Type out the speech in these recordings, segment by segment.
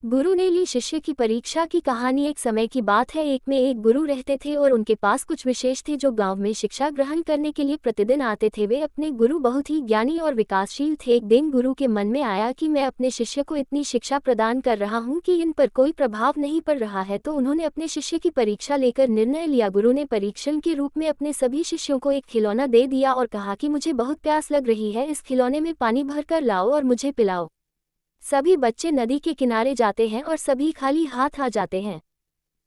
गुरु ने ली शिष्य की परीक्षा की कहानी। एक समय की बात है, एक में एक गुरु रहते थे और उनके पास कुछ विशेष थे जो गांव में शिक्षा ग्रहण करने के लिए प्रतिदिन आते थे। वे अपने गुरु बहुत ही ज्ञानी और विकासशील थे। एक दिन गुरु के मन में आया कि मैं अपने शिष्य को इतनी शिक्षा प्रदान कर रहा हूँ कि इन पर कोई प्रभाव नहीं पड़ रहा है, तो उन्होंने अपने शिष्य की परीक्षा लेकर निर्णय लिया। गुरु ने परीक्षण के रूप में अपने सभी शिष्यों को एक खिलौना दे दिया और कहा कि मुझे बहुत प्यास लग रही है, इस खिलौने में पानी भरकर लाओ और मुझे पिलाओ। सभी बच्चे नदी के किनारे जाते हैं और सभी खाली हाथ आ जाते हैं,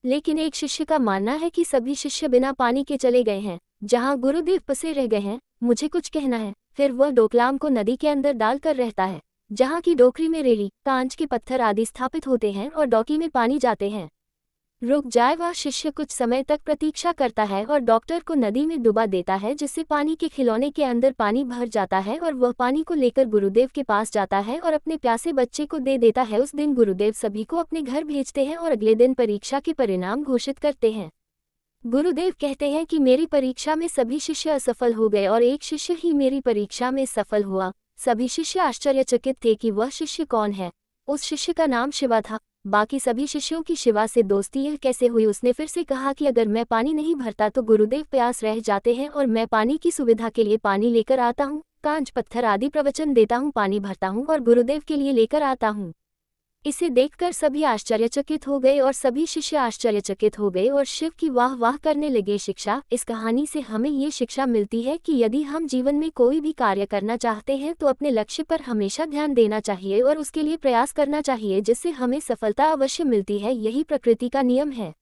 लेकिन एक शिष्य का मानना है कि सभी शिष्य बिना पानी के चले गए हैं। जहां गुरुदेव फंसे रह गए हैं, मुझे कुछ कहना है। फिर वह डोकलाम को नदी के अंदर डालकर रहता है, जहां की डोकरी में रेली, कांच के पत्थर आदि स्थापित होते हैं और डोकी में पानी जाते हैं। रुक जाए वह शिष्य कुछ समय तक प्रतीक्षा करता है और डॉक्टर को नदी में डुबा देता है, जिससे पानी के खिलौने के अंदर पानी भर जाता है और वह पानी को लेकर गुरुदेव के पास जाता है और अपने प्यासे बच्चे को दे देता है। उस दिन गुरुदेव सभी को अपने घर भेजते हैं और अगले दिन परीक्षा के परिणाम घोषित करते हैं। गुरुदेव कहते हैं कि मेरी परीक्षा में सभी शिष्य असफल हो गए और एक शिष्य ही मेरी परीक्षा में सफल हुआ। सभी शिष्य आश्चर्यचकित थे कि वह शिष्य कौन है। उस शिष्य का नाम शिवा था। बाकी सभी शिष्यों की शिवा से दोस्ती यह कैसे हुई? उसने फिर से कहा कि अगर मैं पानी नहीं भरता तो गुरुदेव प्यास रह जाते हैं और मैं पानी की सुविधा के लिए पानी लेकर आता हूँ, कांच पत्थर आदि प्रवचन देता हूँ, पानी भरता हूँ और गुरुदेव के लिए लेकर आता हूँ। इसे देखकर सभी आश्चर्यचकित हो गए और सभी शिष्य आश्चर्यचकित हो गए और शिव की वाह वाह करने लगे। शिक्षा। इस कहानी से हमें ये शिक्षा मिलती है कि यदि हम जीवन में कोई भी कार्य करना चाहते हैं तो अपने लक्ष्य पर हमेशा ध्यान देना चाहिए और उसके लिए प्रयास करना चाहिए, जिससे हमें सफलता अवश्य मिलती है। यही प्रकृति का नियम है।